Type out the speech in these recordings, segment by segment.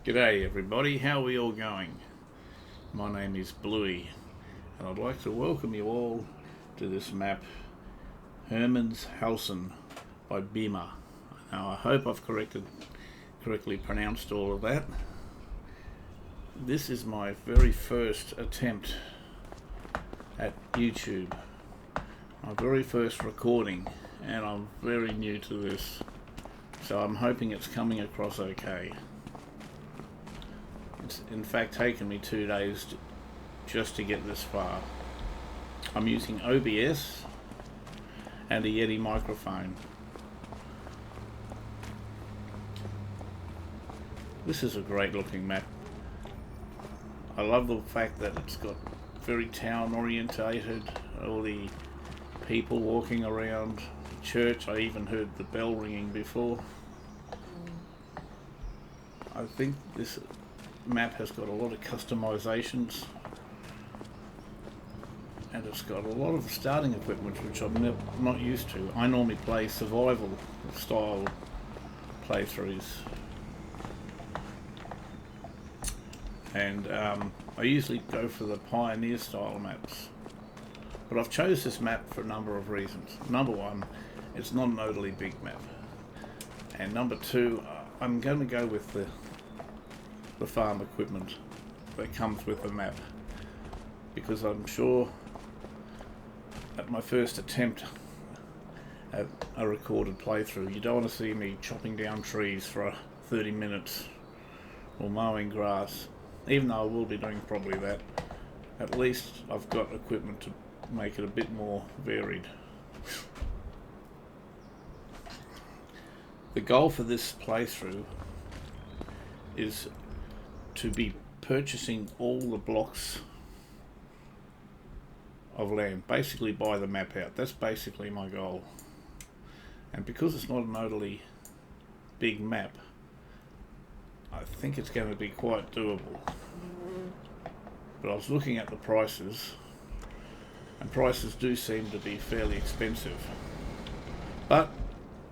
G'day everybody, how are we all going? My name is Bluey and I'd like to welcome you all to this map, Hermanns Hausen by Bima. Now I hope I've correctly pronounced all of that. This is my very first attempt at YouTube, my very first recording, and I'm very new to this, so I'm hoping it's coming across okay. It's in fact taken me 2 days just to get this far. I'm using OBS and a Yeti microphone. This is a great looking map. I love the fact that it's got very town orientated, all the people walking around the church. I even heard the bell ringing before. I think this map has got a lot of customizations, and it's got a lot of starting equipment which I'm not used to. I normally play survival style playthroughs, and I usually go for the pioneer style maps, but I've chose this map for a number of reasons. Number one, it's not an overly big map, and number two, I'm going to go with the farm equipment that comes with the map, because I'm sure at my first attempt at a recorded playthrough, you don't want to see me chopping down trees for 30 minutes or mowing grass. Even though I will be doing probably that, at least I've got equipment to make it a bit more varied. The goal for this playthrough is to be purchasing all the blocks of land, basically buy the map out. That's basically my goal. And because it's not an overly big map, I think it's going to be quite doable. But I was looking at the prices, and prices do seem to be fairly expensive. But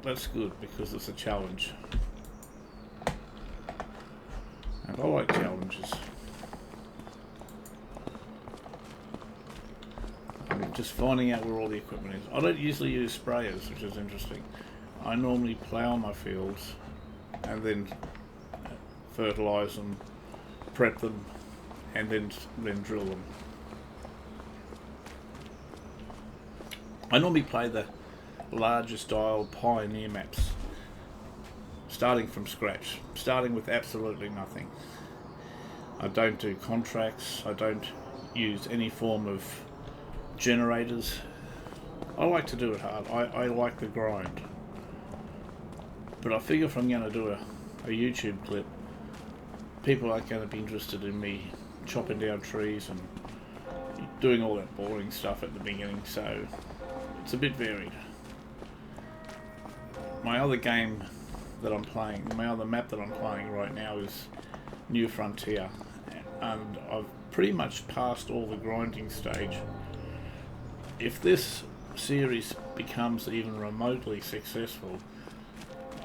that's good because it's a challenge. And I like challenges. I'm just finding out where all the equipment is. I don't usually use sprayers, which is interesting. I normally plough my fields and then fertilise them, prep them, and then drill them. I normally play the larger style pioneer maps, starting from scratch, starting with absolutely nothing. I don't do contracts, I don't use any form of generators. I like to do it hard, I like the grind. But I figure if I'm going to do a YouTube clip, people aren't going to be interested in me chopping down trees and doing all that boring stuff at the beginning, so it's a bit varied. My other game that I'm playing, my other map that I'm playing right now is New Frontier, and I've pretty much passed all the grinding stage. If this series becomes even remotely successful,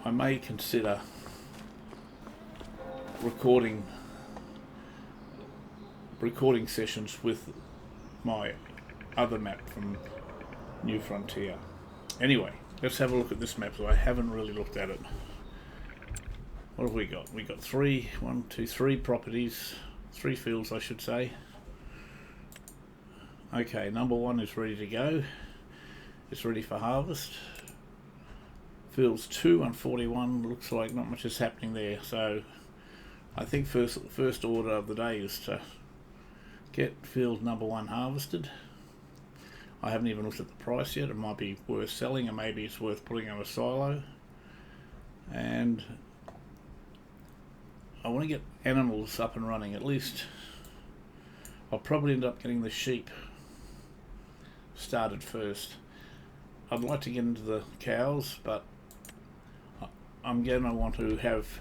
I may consider recording sessions with my other map from New Frontier. Anyway, let's have a look at this map, so I haven't really looked at it. What have we got? We got three properties, 3 fields I should say. Okay, number 1 is ready to go. It's ready for harvest. Fields 2 and 41 looks like not much is happening there, so I think first order of the day is to get field number 1 harvested. I haven't even looked at the price yet. It might be worth selling, or maybe it's worth putting on a silo. And I want to get animals up and running. At least I'll probably end up getting the sheep started first. I'd like to get into the cows, but I'm going to want to have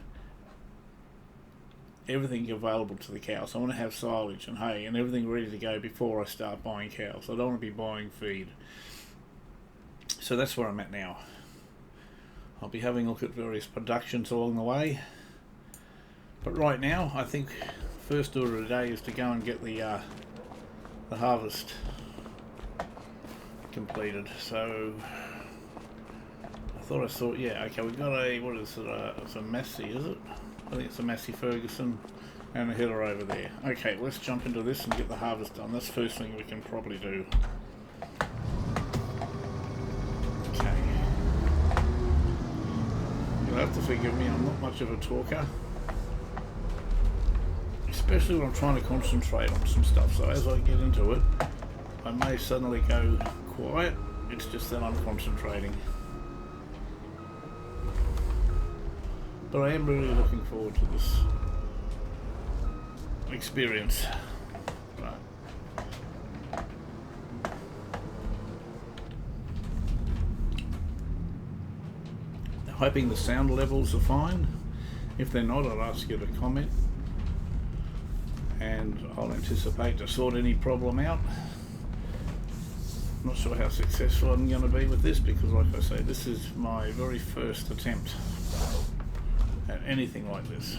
everything available to the cows. I want to have silage and hay and everything ready to go before I start buying cows. I don't want to be buying feed. So that's where I'm at now. I'll be having a look at various productions along the way, But right now, I think first order of the day is to go and get the harvest completed. So I thought I saw, yeah, okay, we've got a, what is it, it's a Massey, is it? I think it's a Massey Ferguson and a header over there. Okay, let's jump into this and get the harvest done. That's the first thing we can probably do. Okay. You'll have to forgive me, I'm not much of a talker. Especially when I'm trying to concentrate on some stuff, so as I get into it, I may suddenly go quiet, it's just that I'm concentrating. But I am really looking forward to this experience. Right. Hoping the sound levels are fine. If they're not, I'll ask you to comment. And I'll anticipate to sort any problem out. Not sure how successful I'm going to be with this because, like I say, this is my very first attempt at anything like this.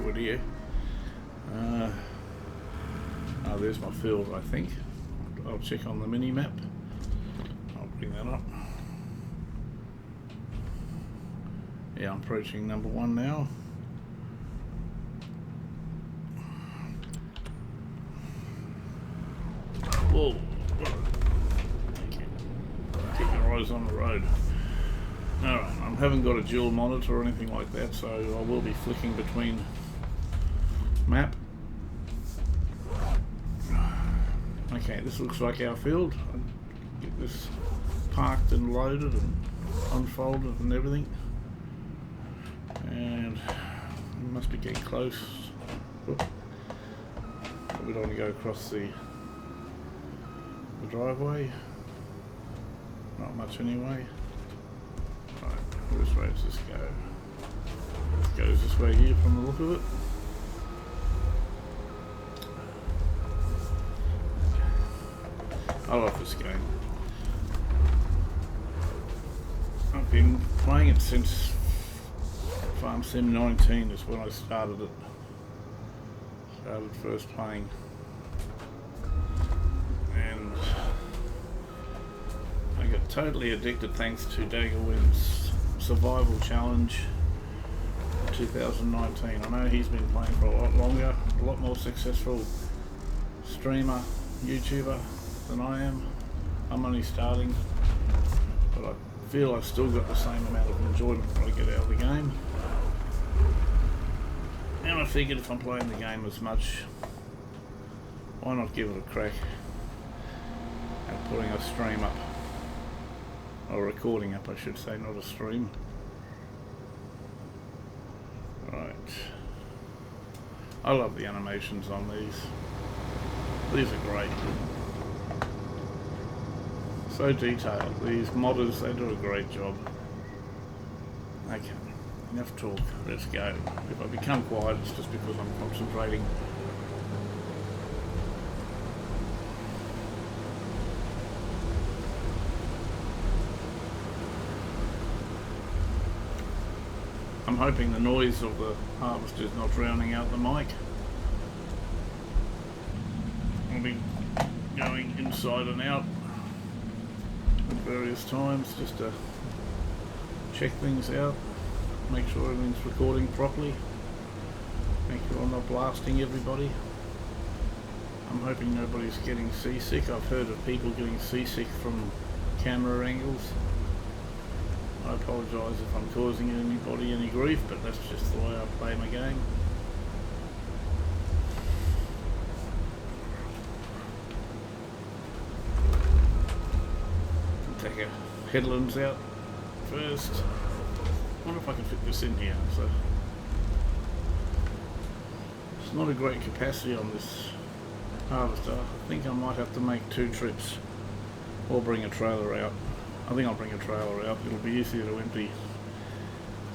Wood here. Oh, there's my field, I think. I'll check on the mini map. I'll bring that up. Yeah, I'm approaching number 1 now. Whoa! Keep your eyes on the road. Alright, I haven't got a dual monitor or anything like that, so I will be flicking between map. Okay, this looks like our field. I'll get this parked and loaded and unfolded and everything. And we must be getting close. Oop. We don't want to go across the driveway. Not much anyway. Right, which way does this go? It goes this way here from the look of it. I love this game. I've been playing it since Farm Sim 19 is when I started it. Started first playing. And I got totally addicted thanks to Daggerwin's Survival Challenge 2019. I know he's been playing for a lot longer, a lot more successful streamer, YouTuber than I am. I'm only starting, but I feel I've still got the same amount of enjoyment I get out of the game. And I figured if I'm playing the game as much, why not give it a crack at putting a stream up, or recording up I should say, not a stream. Right, I love the animations on these. These are great. So detailed. These modders, they do a great job. Okay, enough talk. Let's go. If I become quiet, it's just because I'm concentrating. I'm hoping the noise of the harvest is not drowning out the mic. I'll be going inside and out at various times just to check things out, make sure everything's recording properly, make sure I'm not blasting everybody. I'm hoping nobody's getting seasick. I've heard of people getting seasick from camera angles. I apologise if I'm causing anybody any grief, but that's just the way I play my game. Take our headlands out first. I wonder if I can fit this in here. So It's not a great capacity on this harvester. I think I might have to make 2 trips or bring a trailer out. I think I'll bring a trailer out. It'll be easier to empty.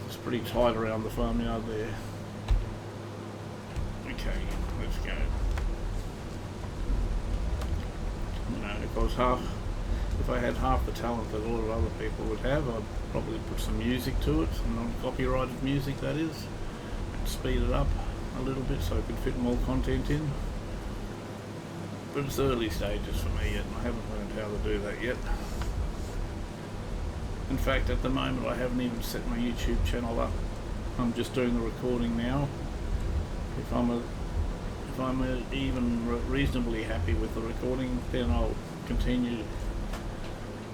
It's pretty tight around the farmyard there. Okay, let's go. You know, if I had half the talent that a lot of other people would have, I'd probably put some music to it, some non-copyrighted music that is, and speed it up a little bit so I could fit more content in. But it's early stages for me yet, and I haven't learned how to do that yet. In fact, at the moment I haven't even set my YouTube channel up. I'm just doing the recording now. If I'm even reasonably happy with the recording, then I'll continue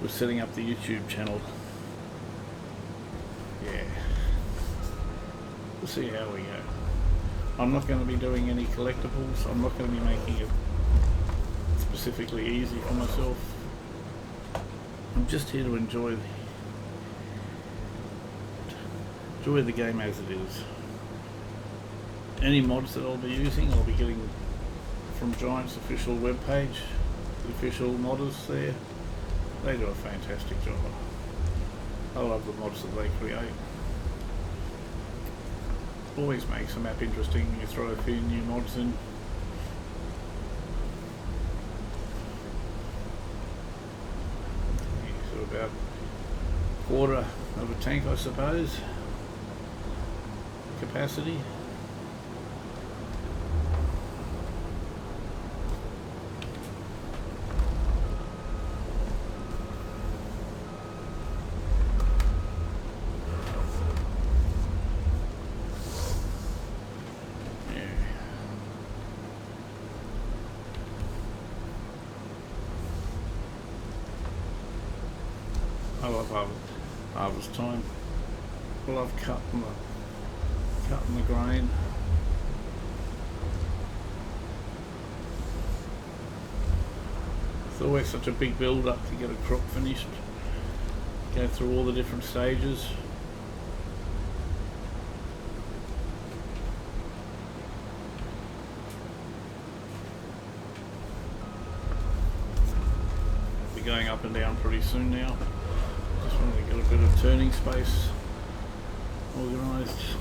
with setting up the YouTube channel. Yeah. We'll see how we go. I'm not going to be doing any collectibles. I'm not going to be making it specifically easy for myself. I'm just here to enjoy the game as it is. Any mods that I'll be using, I'll be getting from Giant's official webpage. The official modders there, they do a fantastic job. I love the mods that they create. Always makes the map interesting when you throw a few new mods in. So about a quarter of a tank, I suppose, capacity. I love harvest time. I love cutting the grain. It's always such a big build up to get a crop finished. Go through all the different stages. Be going up and down pretty soon now. Just want to get a bit of turning space organised.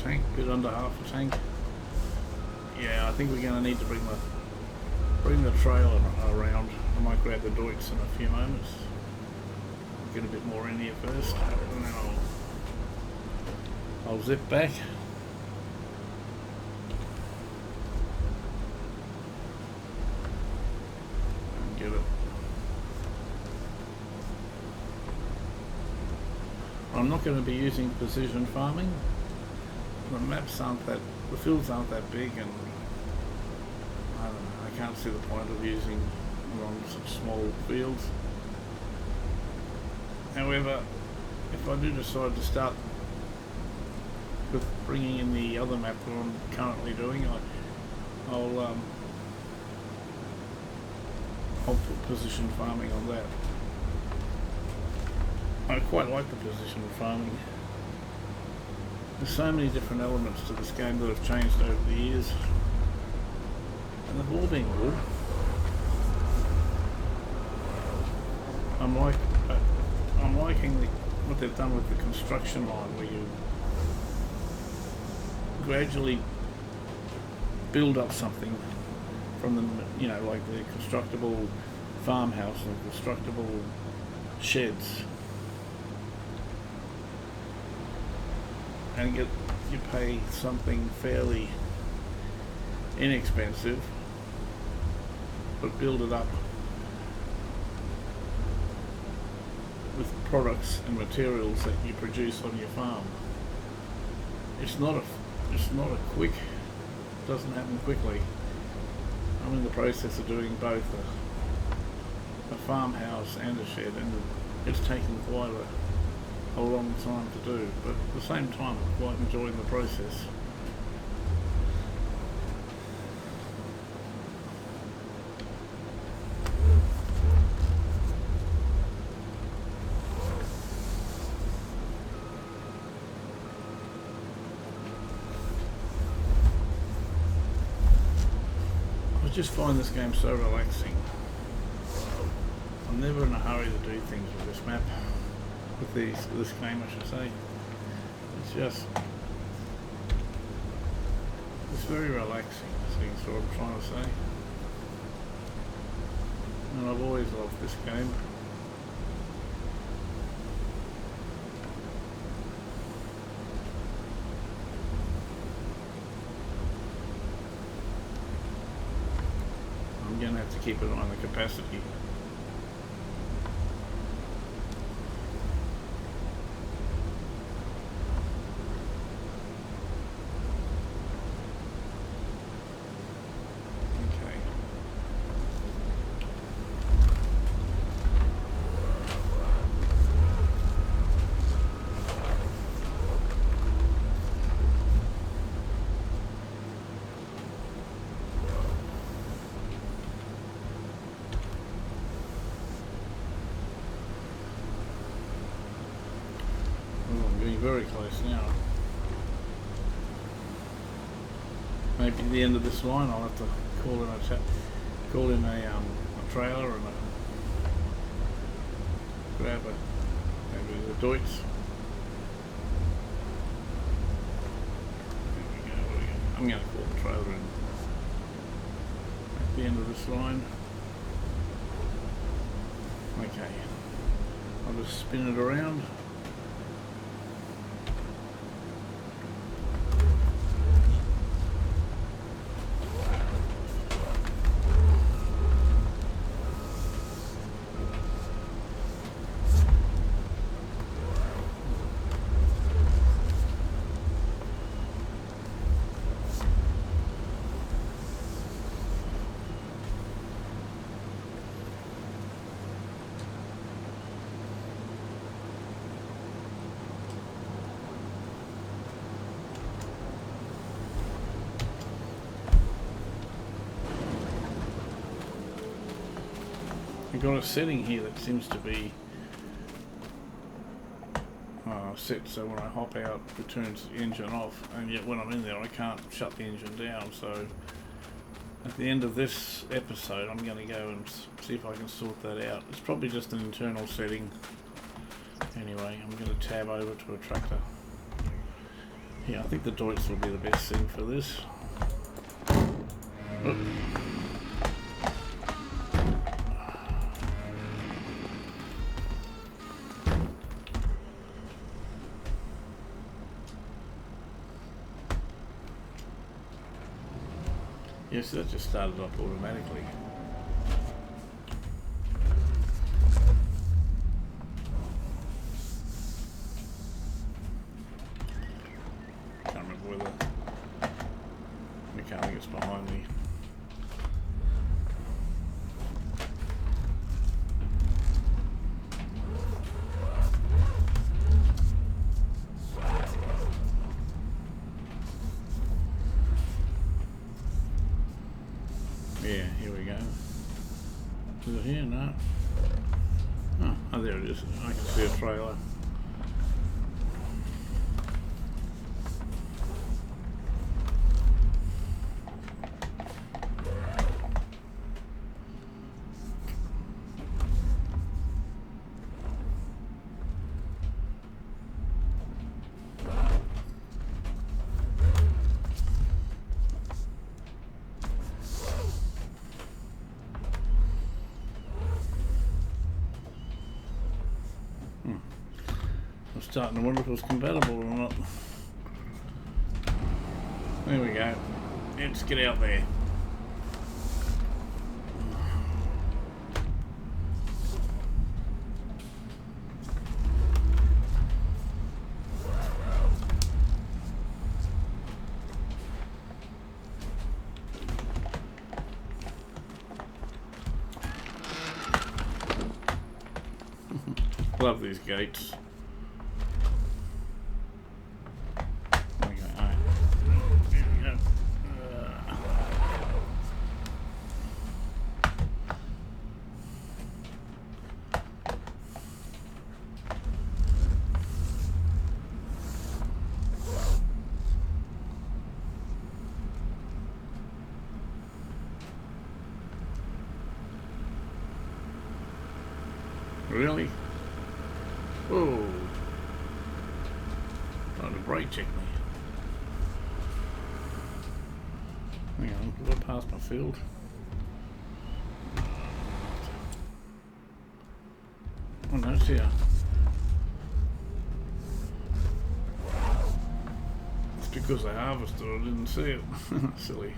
Tank, a bit under half a tank. Yeah, I think we're going to need to bring the trailer around. I might grab the Deutz in a few moments. Get a bit more in here first, and then I'll zip back. And get it. I'm not going to be using precision farming. The maps aren't that, the fields aren't that big, and I don't know, I can't see the point of using them on such small fields. However, if I do decide to start with bringing in the other map that I'm currently doing, I'll put precision farming on that. I quite like the precision farming. There's so many different elements to this game that have changed over the years, and they've all been good. I'm liking what they've done with the construction line, where you gradually build up something from the, you know, like the constructible farmhouse and constructible sheds. And you pay something fairly inexpensive but build it up with products and materials that you produce on your farm. It's not a quick, doesn't happen quickly. I'm in the process of doing both a farmhouse and a shed, and it's taken quite a long time to do, but at the same time I'm quite enjoying the process. I just find this game so relaxing. I'm never in a hurry to do things with this map, with this game I should say. It's very relaxing, I think is what I'm trying to say. And I've always loved this game. I'm going to have to keep an eye on the capacity. Very close now. Maybe at the end of this line I'll have to call in a trailer and grab maybe the Deutz. There we go. I'm going to call the trailer in at the end of this line. Okay, I'll just spin it around. I've got a setting here that seems to be set so when I hop out it turns the engine off, and yet when I'm in there I can't shut the engine down. So at the end of this episode I'm going to go and see if I can sort that out. It's probably just an internal setting. Anyway, I'm going to tab over to a tractor. Yeah, I think the Deutz will be the best thing for this. Oh. Yes, that just started up automatically. Can't remember whether the mechanic is behind me. Yeah, here we go. Is it here? No. Oh, there it is. I can see a trailer. I'm starting to wonder if it was compatible or not. There we go. Let's get out there. Love these gates. There we go. All right. There we go. Really? Oh, trying to brake check me. Hang on, did I pass my field? Oh no, it's here. It's because I harvested, I didn't see it. Silly.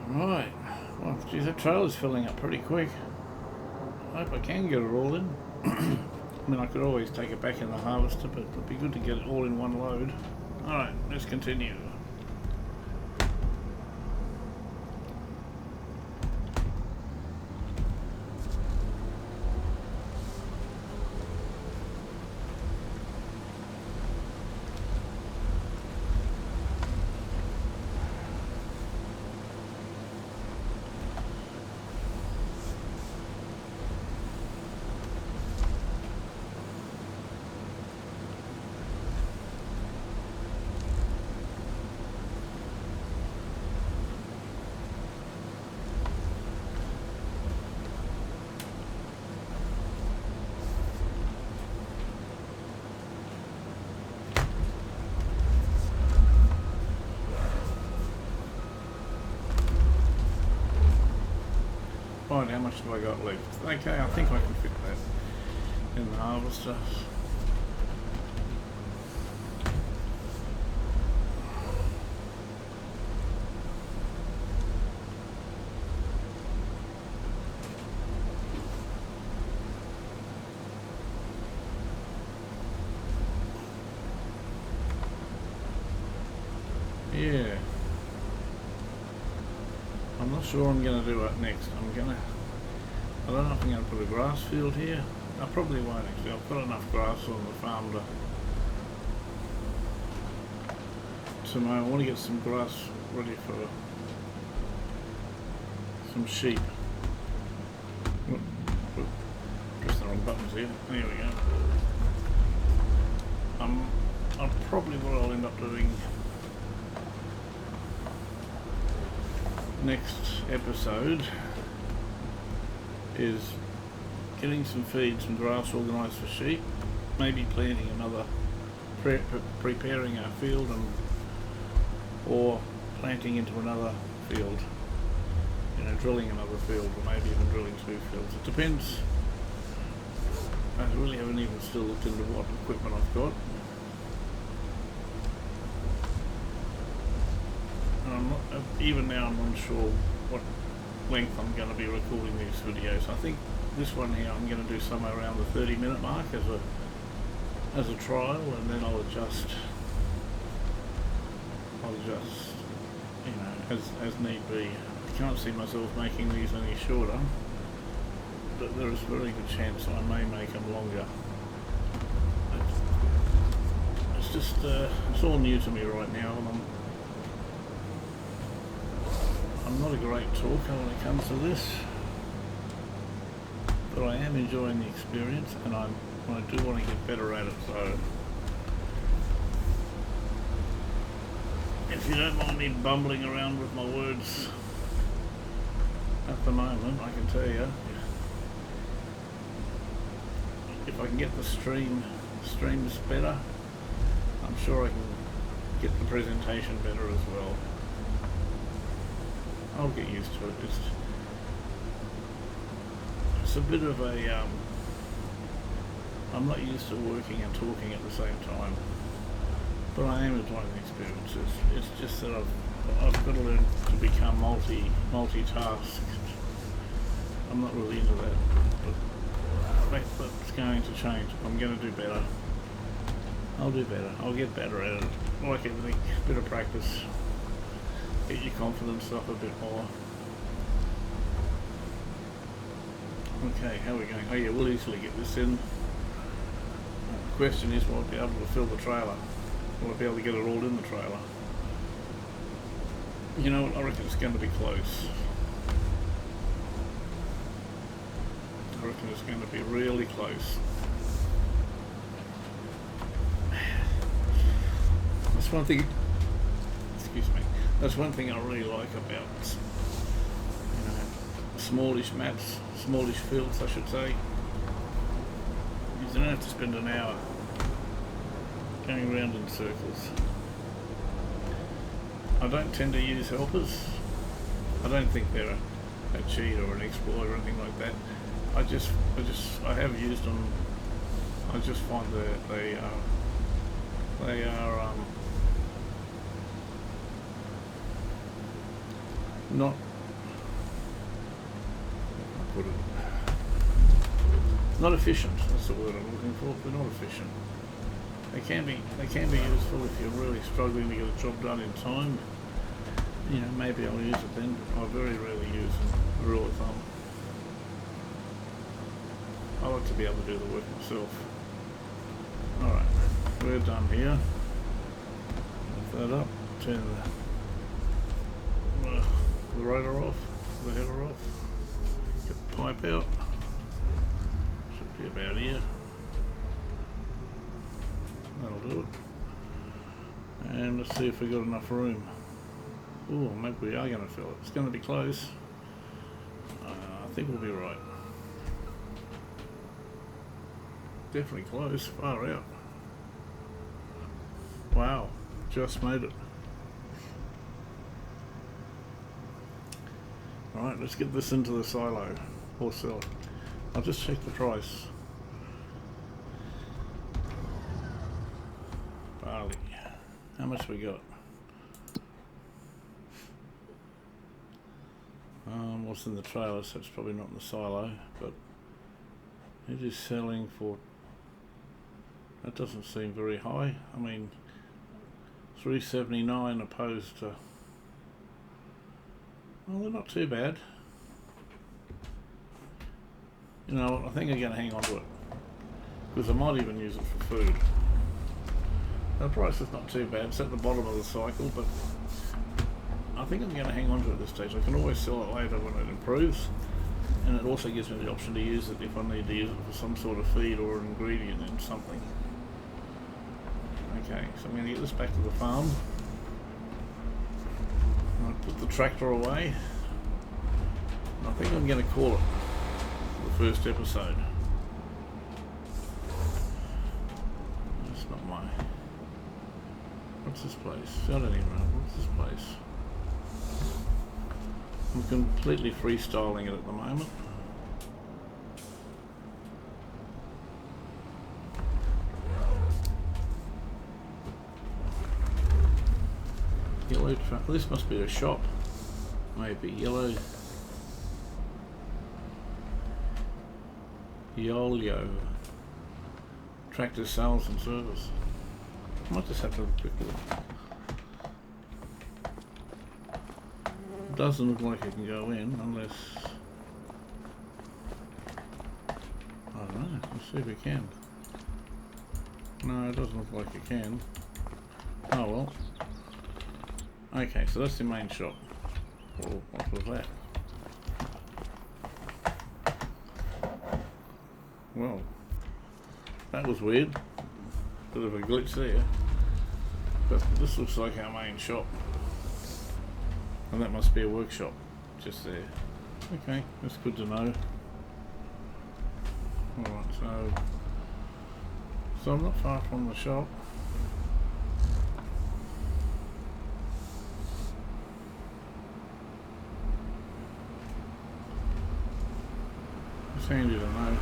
Right, well, geez, that trailer's filling up pretty quick. I hope I can get it all in. I mean, I could always take it back in the harvester, but it'd be good to get it all in one load. Alright, let's continue. Right, how much have I got left? Okay, I think I can fit that in the harvester. Yeah. I'm not sure I'm going to do it next. I don't know if I'm going to put a grass field here. I probably won't actually. I've got enough grass on the farm to mow. I want to get some grass ready for some sheep. Press the wrong buttons here. There we go. I'm probably what I'll end up doing next episode is getting some feeds and grass organised for sheep, maybe planting another, preparing our field or planting into another field, you know, drilling another field, or maybe even drilling two fields. It depends. I really haven't even still looked into what equipment I've got. Even now I'm unsure what length I'm going to be recording these videos. I think this one here I'm going to do somewhere around the 30-minute mark as a trial, and then I'll adjust you know, as need be. I can't see myself making these any shorter, but there is a very good chance I may make them longer. It's just it's all new to me right now, and I'm not a great talker when it comes to this, but I am enjoying the experience, and I do want to get better at it. So if you don't mind me bumbling around with my words at the moment, I can tell you, if I can get the streams better, I'm sure I can get the presentation better as well. I'll get used to it. It's it's a bit of a, I'm not used to working and talking at the same time, but I am enjoying the experiences. It's just that I've got to learn to become multitask. I'm not really into that, but that's going to change. I'm going to do better. I'll do better. I'll get better at it. Like everything, a bit of practice. Get your confidence up a bit more. Okay, how are we going? Oh yeah, we'll easily get this in. The question is, will I be able to fill the trailer? Will I be able to get it all in the trailer? You know what, I reckon it's going to be close. I reckon it's going to be really close. That's one thing, excuse me, that's one thing I really like about, you know, smallish maps, smallish fields I should say. You don't have to spend an hour going around in circles. I don't tend to use helpers. I don't think they're a cheat or an exploit or anything like that. I have used them. I just find that they are not, put it, not efficient. That's the word I'm looking for. They're not efficient. They can be useful if you're really struggling to get a job done in time. You know, maybe I'll use it then, but I very rarely use them. Rule of thumb. I like to be able to do the work myself. Alright, we're done here. Lift that up, turn the rotor off, the header off, get the pipe out. Should be about here. That'll do it. And let's see if we got enough room. Ooh, maybe we are going to fill it. It's going to be close. I think we'll be right. Definitely close, far out. Wow, just made it. Alright, let's get this into the silo or sell it. I'll just check the price. Barley. How much we got? What's in the trailer, so it's probably not in the silo, but it is selling for, that doesn't seem very high. I mean, $3.79 opposed to, well, they're not too bad. You know, I think I'm going to hang on to it, because I might even use it for food. The price is not too bad. It's at the bottom of the cycle, but I think I'm going to hang on to it at this stage. I can always sell it later when it improves, and it also gives me the option to use it if I need to use it for some sort of feed or an ingredient in something. Okay, so I'm going to get this back to the farm. I'll put the tractor away. I think I'm going to call it the first episode. That's not my... What's this place? I don't even know. What's this place? I'm completely freestyling it at the moment. Yellow truck. This must be a shop. Maybe yellow. Yolio. Tractor sales and service. I might just have to have a quick look. It doesn't look like it can go in unless, I don't know, let's see if we can. No, it doesn't look like it can. Oh well. Okay, so that's the main shop. Well, what was that? Well, that was weird. Bit of a glitch there. But this looks like our main shop. And that must be a workshop just there. Okay, that's good to know. Alright, so I'm not far from the shop. It's handy to know.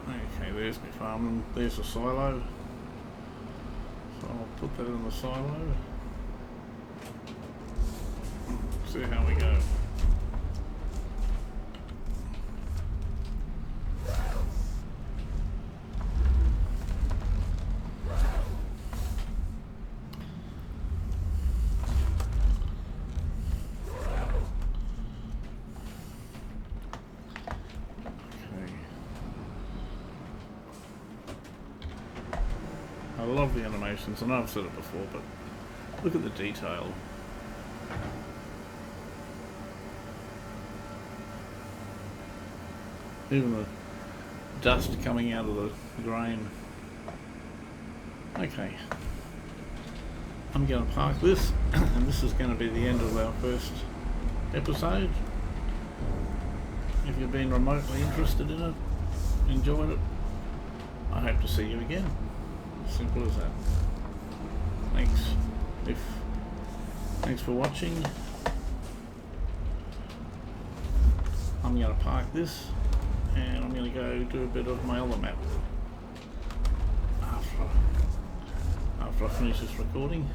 Okay, there's my farm and there's a silo. So I'll put that in the silo. See how we go. I love the animations. I know I've said it before, but look at the detail. Even the dust coming out of the grain. Okay. I'm going to park this, and this is going to be the end of our first episode. If you've been remotely interested in it, enjoyed it, I hope to see you again. Simple as that. Thanks for watching. I'm going to park this and I'm going to go do a bit of my other map after I finish this recording.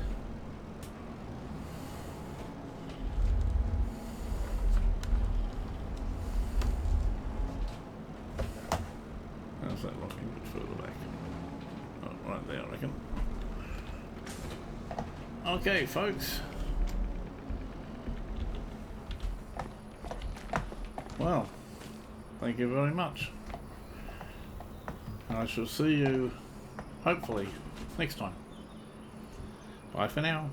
How's that looking a bit further back? Oh, right there, I reckon. Okay, folks. Well, thank you very much. I shall see you, hopefully, next time. Bye for now.